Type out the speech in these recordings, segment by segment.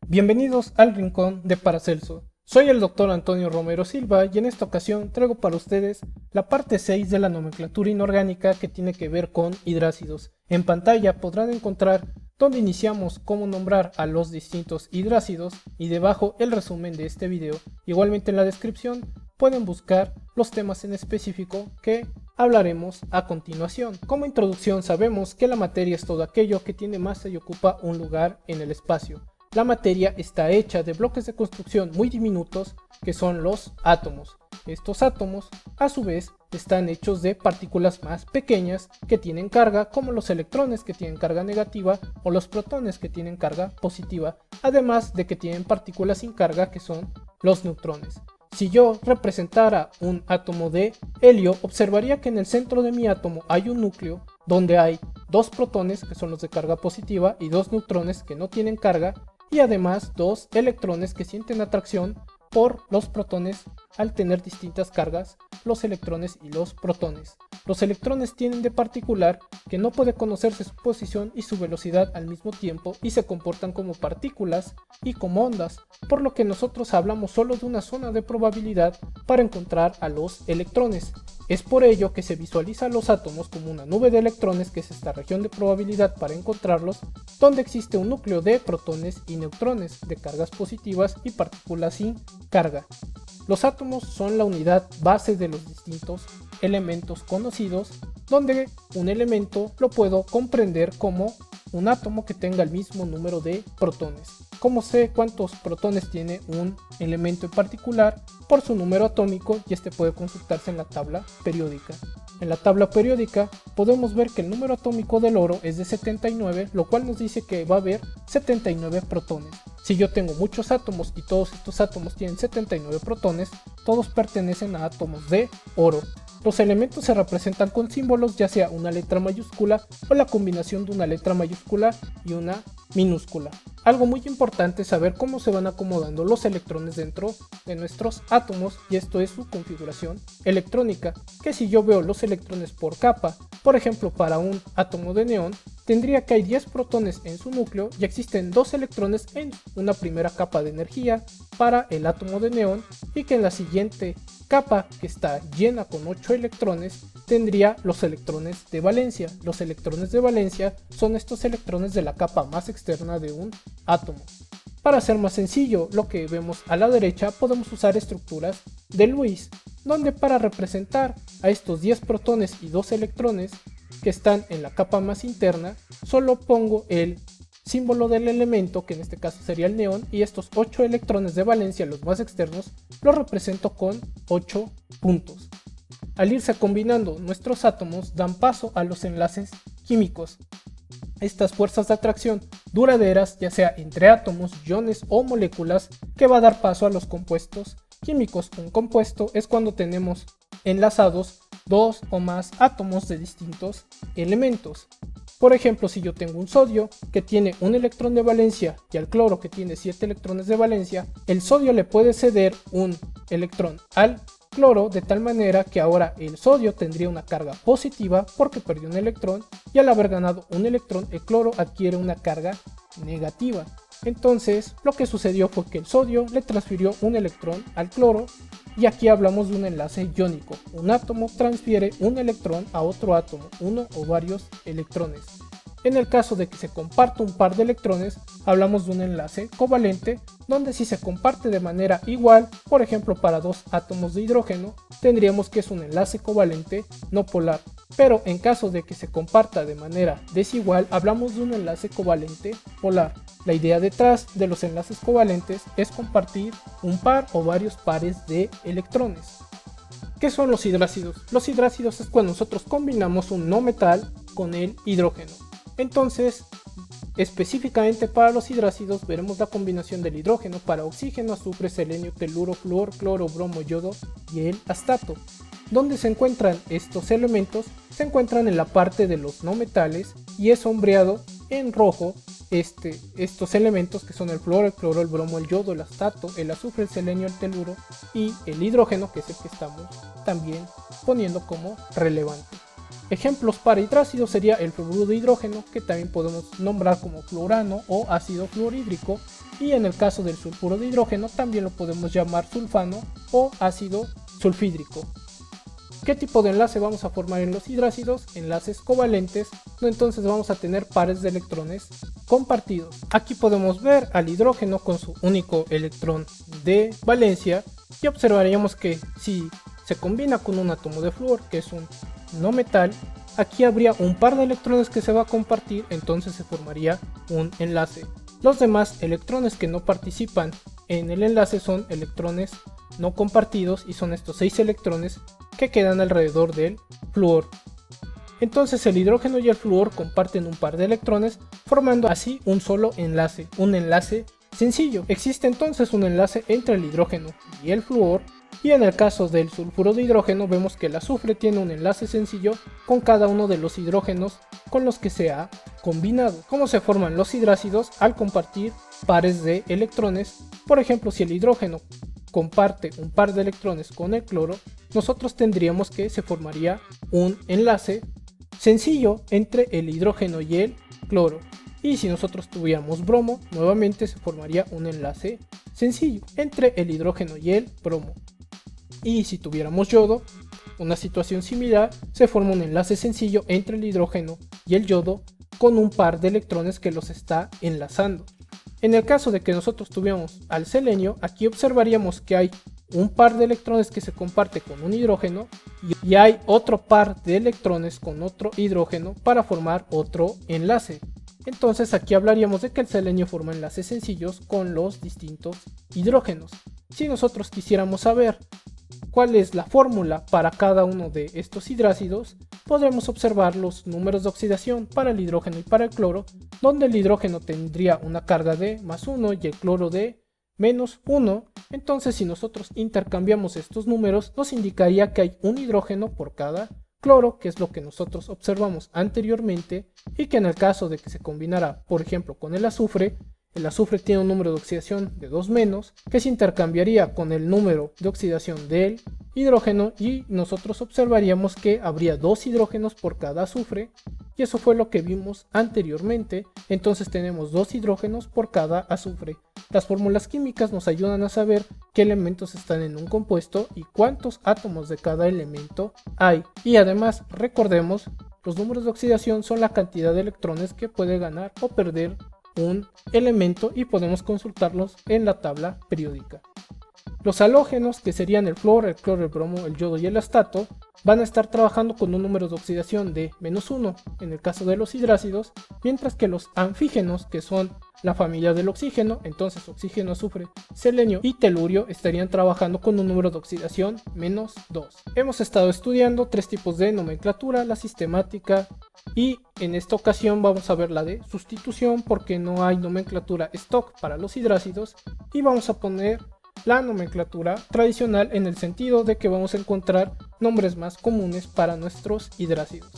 Bienvenidos al rincón de Paracelso. Soy el Dr. Antonio Romero Silva y en esta ocasión traigo para ustedes la parte 6 de la nomenclatura inorgánica que tiene que ver con hidrácidos. En pantalla podrán encontrar donde iniciamos cómo nombrar a los distintos hidrácidos y debajo el resumen de este video. Igualmente en la descripción pueden buscar los temas en específico que hablaremos a continuación. Como introducción sabemos que la materia es todo aquello que tiene masa y ocupa un lugar en el espacio. La materia está hecha de bloques de construcción muy diminutos que son los átomos. Estos átomos a su vez están hechos de partículas más pequeñas que tienen carga, como los electrones que tienen carga negativa o los protones que tienen carga positiva, además de que tienen partículas sin carga que son los neutrones. Si yo representara un átomo de helio, observaría que en el centro de mi átomo hay un núcleo donde hay dos protones que son los de carga positiva y dos neutrones que no tienen carga, y además dos electrones que sienten atracción por los protones al tener distintas cargas, los electrones y los protones. Los electrones tienen de particular que no puede conocerse su posición y su velocidad al mismo tiempo y se comportan como partículas y como ondas, por lo que nosotros hablamos solo de una zona de probabilidad para encontrar a los electrones. Es por ello que se visualiza a los átomos como una nube de electrones, que es esta región de probabilidad para encontrarlos, donde existe un núcleo de protones y neutrones, de cargas positivas y partículas sin carga. Los átomos son la unidad base de los distintos elementos conocidos, donde un elemento lo puedo comprender como un átomo que tenga el mismo número de protones. ¿Cómo sé cuántos protones tiene un elemento en particular? Por su número atómico, y este puede consultarse en la tabla periódica. En la tabla periódica podemos ver que el número atómico del oro es de 79, lo cual nos dice que va a haber 79 protones. Si yo tengo muchos átomos y todos estos átomos tienen 79 protones, todos pertenecen a átomos de oro. Los elementos se representan con símbolos, ya sea una letra mayúscula o la combinación de una letra mayúscula y una minúscula. Algo muy importante es saber cómo se van acomodando los electrones dentro de nuestros átomos, y esto es su configuración electrónica, que si yo veo los electrones por capa, por ejemplo para un átomo de neón, tendría que hay 10 protones en su núcleo y existen 2 electrones en una primera capa de energía para el átomo de neón, y que en la siguiente capa, que está llena con 8 electrones, tendría los electrones de valencia. Los electrones de valencia son estos electrones de la capa más externa de un átomo. Para hacer más sencillo lo que vemos a la derecha, podemos usar estructuras de Lewis, donde para representar a estos 10 protones y 2 electrones que están en la capa más interna, solo pongo el símbolo del elemento, que en este caso sería el neón, y estos 8 electrones de valencia, los más externos, los represento con 8 puntos. Al irse combinando nuestros átomos, dan paso a los enlaces químicos. Estas fuerzas de atracción duraderas, ya sea entre átomos, iones o moléculas, que va a dar paso a los compuestos químicos. Un compuesto es cuando tenemos enlazados dos o más átomos de distintos elementos. Por ejemplo, si yo tengo un sodio que tiene un electrón de valencia y al cloro que tiene 7 electrones de valencia, el sodio le puede ceder un electrón al cloro, de tal manera que ahora el sodio tendría una carga positiva porque perdió un electrón, y al haber ganado un electrón el cloro adquiere una carga negativa. Entonces lo que sucedió fue que el sodio le transfirió un electrón al cloro, y aquí hablamos de un enlace iónico. Un átomo transfiere un electrón a otro átomo, uno o varios electrones. En el caso de que se comparta un par de electrones, hablamos de un enlace covalente, donde si se comparte de manera igual, por ejemplo para dos átomos de hidrógeno, tendríamos que es un enlace covalente no polar. Pero en caso de que se comparta de manera desigual, hablamos de un enlace covalente polar. La idea detrás de los enlaces covalentes es compartir un par o varios pares de electrones. ¿Qué son los hidrácidos? Los hidrácidos es cuando nosotros combinamos un no metal con el hidrógeno. Entonces, específicamente para los hidrácidos veremos la combinación del hidrógeno para oxígeno, azufre, selenio, teluro, flúor, cloro, bromo, yodo y el astato. ¿Dónde se encuentran estos elementos? Se encuentran en la parte de los no metales y es sombreado en rojo estos elementos, que son el flúor, el cloro, el bromo, el yodo, el astato, el azufre, el selenio, el teluro y el hidrógeno, que es el que estamos también poniendo como relevante. Ejemplos para hidrácidos sería el fluoruro de hidrógeno, que también podemos nombrar como fluorano o ácido fluorhídrico, y en el caso del sulfuro de hidrógeno también lo podemos llamar sulfano o ácido sulfídrico. ¿Qué tipo de enlace vamos a formar en los hidrácidos? Enlaces covalentes, entonces vamos a tener pares de electrones compartidos. Aquí podemos ver al hidrógeno con su único electrón de valencia y observaríamos que si se combina con un átomo de flúor, que es un no metal, aquí habría un par de electrones que se va a compartir, entonces se formaría un enlace. Los demás electrones que no participan en el enlace son electrones no compartidos y son estos 6 electrones que quedan alrededor del flúor. Entonces el hidrógeno y el flúor comparten un par de electrones, formando así un solo enlace, un enlace sencillo. Existe entonces un enlace entre el hidrógeno y el flúor, y en el caso del sulfuro de hidrógeno vemos que el azufre tiene un enlace sencillo con cada uno de los hidrógenos con los que se ha combinado. ¿Cómo se forman los hidrácidos? Al compartir pares de electrones. Por ejemplo, si el hidrógeno comparte un par de electrones con el cloro, nosotros tendríamos que se formaría un enlace sencillo entre el hidrógeno y el cloro. Y si nosotros tuviéramos bromo, nuevamente se formaría un enlace sencillo entre el hidrógeno y el bromo. Y si tuviéramos yodo, una situación similar, se forma un enlace sencillo entre el hidrógeno y el yodo con un par de electrones que los está enlazando. En el caso de que nosotros tuviéramos al selenio, aquí observaríamos que hay un par de electrones que se comparte con un hidrógeno y hay otro par de electrones con otro hidrógeno para formar otro enlace. Entonces aquí hablaríamos de que el selenio forma enlaces sencillos con los distintos hidrógenos. Si nosotros quisiéramos saber cuál es la fórmula para cada uno de estos hidrácidos, podremos observar los números de oxidación para el hidrógeno y para el cloro, donde el hidrógeno tendría una carga de +1 y el cloro de -1. Entonces si nosotros intercambiamos estos números, nos indicaría que hay un hidrógeno por cada cloro, que es lo que nosotros observamos anteriormente, y que en el caso de que se combinara, por ejemplo, con el azufre tiene un número de oxidación de 2-, que se intercambiaría con el número de oxidación del hidrógeno, y nosotros observaríamos que habría 2 hidrógenos por cada azufre, y eso fue lo que vimos anteriormente. Entonces tenemos 2 hidrógenos por cada azufre. Las fórmulas químicas nos ayudan a saber qué elementos están en un compuesto y cuántos átomos de cada elemento hay. Y además, recordemos, los números de oxidación son la cantidad de electrones que puede ganar o perder un elemento, y podemos consultarlos en la tabla periódica. Los halógenos, que serían el flúor, el cloro, el bromo, el yodo y el astato, van a estar trabajando con un número de oxidación de -1 en el caso de los hidrácidos, mientras que los anfígenos, que son la familia del oxígeno, entonces oxígeno, azufre, selenio y telurio, estarían trabajando con un número de oxidación -2. Hemos estado estudiando 3 tipos de nomenclatura: la sistemática, y en esta ocasión vamos a ver la de sustitución, porque no hay nomenclatura stock para los hidrácidos, y vamos a poner la nomenclatura tradicional en el sentido de que vamos a encontrar nombres más comunes para nuestros hidrácidos.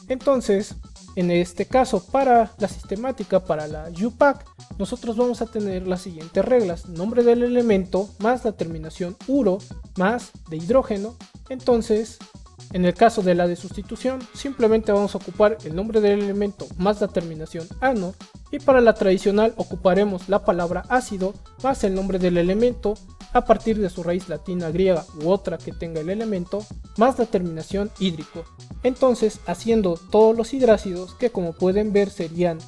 Entonces, en este caso, para la sistemática, para la UPAC, nosotros vamos a tener las siguientes reglas: nombre del elemento más la terminación uro más de hidrógeno. Entonces, en el caso de la de sustitución, simplemente vamos a ocupar el nombre del elemento más la terminación ano, y para la tradicional ocuparemos la palabra ácido más el nombre del elemento a partir de su raíz latina, griega u otra que tenga el elemento, más la terminación hídrico. Entonces, haciendo todos los hidrácidos, que como pueden ver serían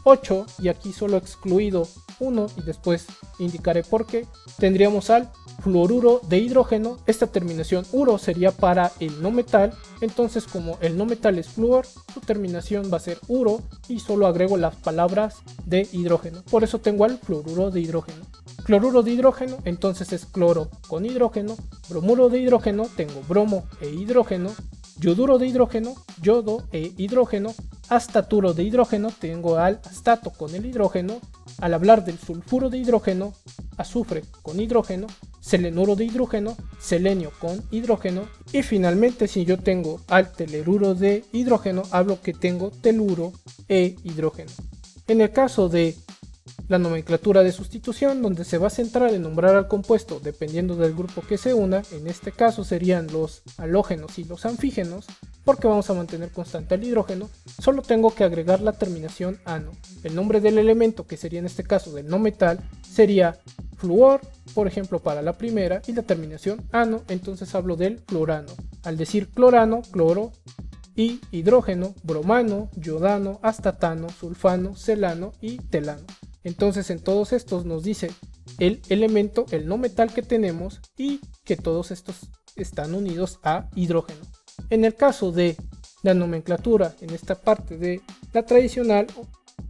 8, y aquí solo excluido 1 y después indicaré por qué, tendríamos al fluoruro de hidrógeno. Esta terminación uro sería para el no metal, entonces como el no metal es flúor, su terminación va a ser uro y solo agrego las palabras de hidrógeno, por eso tengo al fluoruro de hidrógeno. Cloruro de hidrógeno, entonces es cloro con hidrógeno. Bromuro de hidrógeno, tengo bromo e hidrógeno. Yoduro de hidrógeno, yodo e hidrógeno. Astaturo de hidrógeno, tengo al astato con el hidrógeno. Al hablar del sulfuro de hidrógeno, azufre con hidrógeno. Selenuro de hidrógeno, selenio con hidrógeno. Y finalmente, si yo tengo al teleruro de hidrógeno, hablo que tengo teluro e hidrógeno. En el caso de la nomenclatura de sustitución, donde se va a centrar en nombrar al compuesto dependiendo del grupo que se una. En este caso serían los halógenos y los anfígenos, porque vamos a mantener constante el hidrógeno. Solo tengo que agregar la terminación ano. El nombre del elemento, que sería en este caso del no metal, sería flúor, por ejemplo, para la primera, y la terminación ano, entonces hablo del fluorano. Al decir clorano, cloro, y hidrógeno, bromano, yodano, astatano, sulfano, celano y telano. Entonces en todos estos nos dice el elemento, el no metal que tenemos, y que todos estos están unidos a hidrógeno. En el caso de la nomenclatura, en esta parte de la tradicional,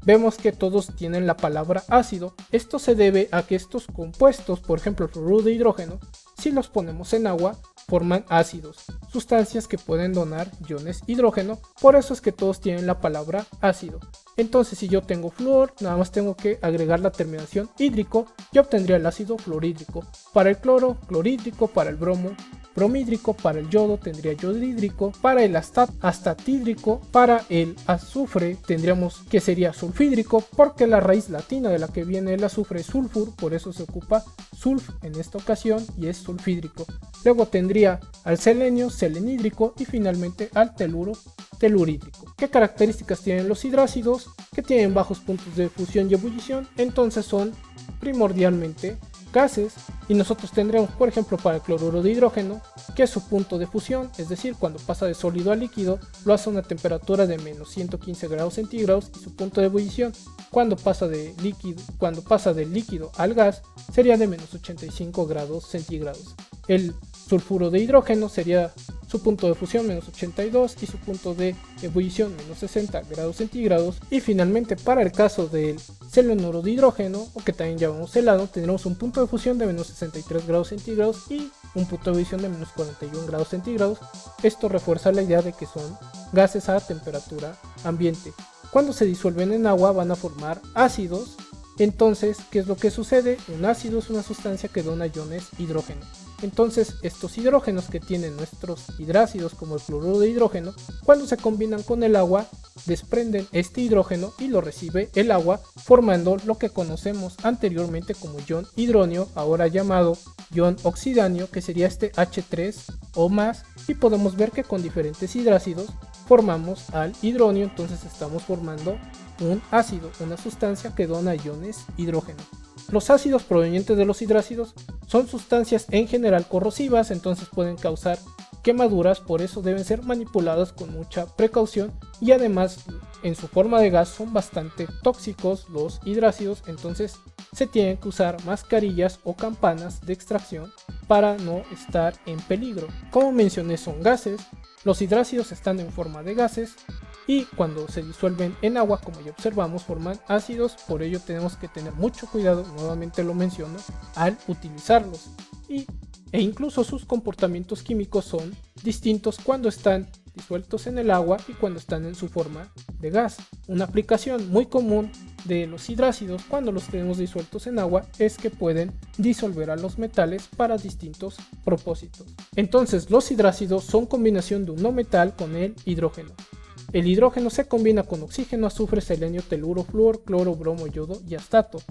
vemos que todos tienen la palabra ácido. Esto se debe a que estos compuestos, por ejemplo el fluoruro de hidrógeno, si los ponemos en agua, forman ácidos, sustancias que pueden donar iones hidrógeno. Por eso es que todos tienen la palabra ácido. Entonces si yo tengo flúor, nada más tengo que agregar la terminación hídrico y obtendría el ácido fluorhídrico. Para el cloro, clorhídrico. Para el bromo, bromhídrico. Para el yodo tendría yodhídrico. Para el astatídrico. Para el azufre tendríamos que sería sulfídrico, porque la raíz latina de la que viene el azufre es sulfur, por eso se ocupa sulf en esta ocasión y es sulfídrico. Luego tendría al selenio, selenhídrico, y finalmente al teluro, telurídrico. ¿Qué características tienen los hidrácidos? Que tienen bajos puntos de fusión y ebullición, entonces son primordialmente gases, y nosotros tendremos, por ejemplo, para el cloruro de hidrógeno, que su punto de fusión, es decir, cuando pasa de sólido a líquido, lo hace a una temperatura de menos 115 grados centígrados, y su punto de ebullición, cuando pasa del líquido al gas, sería de menos 85 grados centígrados. El sulfuro de hidrógeno sería su punto de fusión menos 82 y su punto de ebullición menos 60 grados centígrados. Y finalmente, para el caso del selenuro de hidrógeno, o que también llamamos helado, tendremos un punto de fusión de menos 63 grados centígrados y un punto de ebullición de menos 41 grados centígrados. Esto refuerza la idea de que son gases a temperatura ambiente. Cuando se disuelven en agua van a formar ácidos. Entonces, ¿qué es lo que sucede? Un ácido es una sustancia que dona iones hidrógeno. Entonces, estos hidrógenos que tienen nuestros hidrácidos, como el fluoruro de hidrógeno, cuando se combinan con el agua, desprenden este hidrógeno y lo recibe el agua, formando lo que conocemos anteriormente como ion hidronio, ahora llamado ion oxidáneo, que sería este H3 o más, y podemos ver que con diferentes hidrácidos formamos al hidronio. Entonces estamos formando un ácido, una sustancia que dona iones hidrógeno. Los ácidos provenientes de los hidrácidos son sustancias en general corrosivas, entonces pueden causar quemaduras, por eso deben ser manipuladas con mucha precaución, y además en su forma de gas son bastante tóxicos los hidrácidos, entonces se tienen que usar mascarillas o campanas de extracción para no estar en peligro. Como mencioné, son gases, los hidrácidos están en forma de gases, y cuando se disuelven en agua, como ya observamos, forman ácidos. Por ello tenemos que tener mucho cuidado, nuevamente lo menciono, al utilizarlos, e incluso sus comportamientos químicos son distintos cuando están disueltos en el agua y cuando están en su forma de gas. Una aplicación muy común de los hidrácidos cuando los tenemos disueltos en agua es que pueden disolver a los metales para distintos propósitos. Entonces los hidrácidos son combinación de un no metal con el hidrógeno. El hidrógeno se combina con oxígeno, azufre, selenio, teluro, flúor, cloro, bromo, yodo y astato.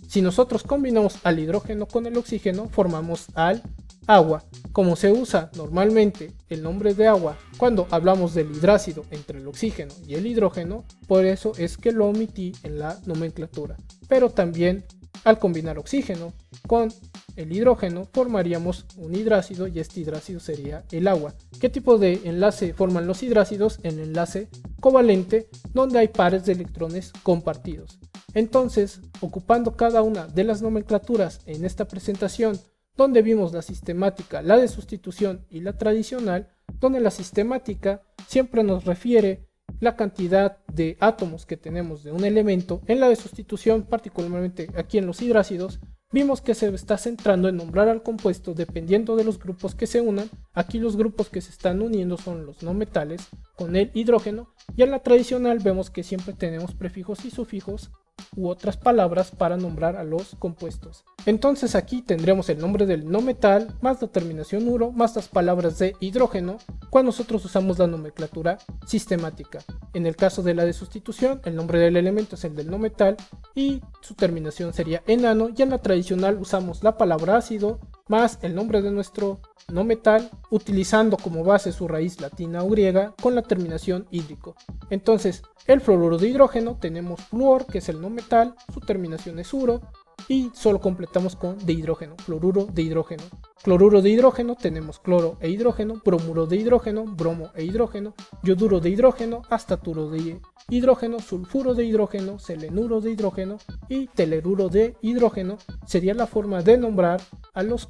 Si nosotros combinamos al hidrógeno con el oxígeno, formamos al agua. Como se usa normalmente el nombre de agua cuando hablamos del hidrácido entre el oxígeno y el hidrógeno, por eso es que lo omití en la nomenclatura. Pero también al combinar oxígeno con el hidrógeno formaríamos un hidrácido, y este hidrácido sería el agua. ¿Qué tipo de enlace forman los hidrácidos? El enlace covalente, donde hay pares de electrones compartidos. Entonces, ocupando cada una de las nomenclaturas en esta presentación, donde vimos la sistemática, la de sustitución y la tradicional, donde la sistemática siempre nos refiere la cantidad de átomos que tenemos de un elemento. En la de sustitución, particularmente aquí en los hidrácidos, vimos que se está centrando en nombrar al compuesto dependiendo de los grupos que se unan. Aquí los grupos que se están uniendo son los no metales con el hidrógeno, y en la tradicional vemos que siempre tenemos prefijos y sufijos u otras palabras para nombrar a los compuestos. Entonces aquí tendremos el nombre del no metal más la terminación uro más las palabras de hidrógeno cuando nosotros usamos la nomenclatura sistemática. En el caso de la de sustitución, el nombre del elemento es el del no metal y su terminación sería enano, y en la tradicional usamos la palabra ácido más el nombre de nuestro no metal, utilizando como base su raíz latina o griega con la terminación hídrico. Entonces, el fluoruro de hidrógeno tenemos fluor, que es el no metal, su terminación es uro, y solo completamos con de hidrógeno, fluoruro de hidrógeno. Cloruro de hidrógeno tenemos cloro e hidrógeno, bromuro de hidrógeno, bromo e hidrógeno, yoduro de hidrógeno, astaturo de hidrógeno, sulfuro de hidrógeno, selenuro de hidrógeno y teleruro de hidrógeno. Sería la forma de nombrar a los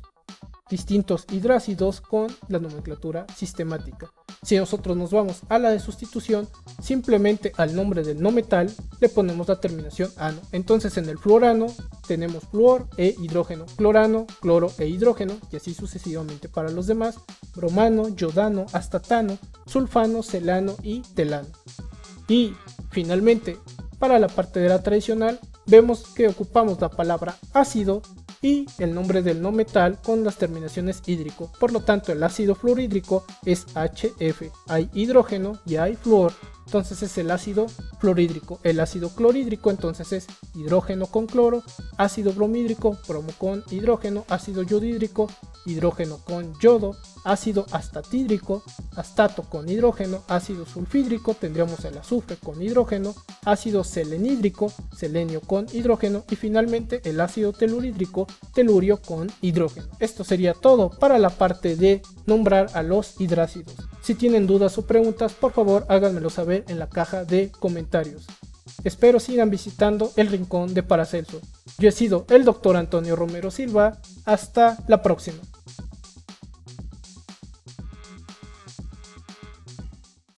distintos hidrácidos con la nomenclatura sistemática. Si nosotros nos vamos a la de sustitución, simplemente al nombre del no metal le ponemos la terminación ano. Entonces en el fluorano tenemos fluor e hidrógeno, clorano, cloro e hidrógeno, y así sucesivamente para los demás: bromano, yodano, astatano, sulfano, celano y telano. Y finalmente, para la parte de la tradicional, vemos que ocupamos la palabra ácido y el nombre del no metal con las terminaciones hídrico. Por lo tanto, el ácido fluorhídrico es HF. Hay hidrógeno y hay flúor, entonces es el ácido fluorhídrico. El ácido clorhídrico entonces es hidrógeno con cloro, ácido bromhídrico, bromo con hidrógeno, ácido yodhídrico, hidrógeno con yodo, ácido astatídrico, astato con hidrógeno, ácido sulfídrico, tendríamos el azufre con hidrógeno, ácido selenhídrico, selenio con hidrógeno, y finalmente el ácido telurídrico, telurio con hidrógeno. Esto sería todo para la parte de nombrar a los hidrácidos. Si tienen dudas o preguntas, por favor háganmelo saber en la caja de comentarios. Espero sigan visitando el rincón de Paracelso. Yo he sido el Dr. Antonio Romero Silva. Hasta la próxima.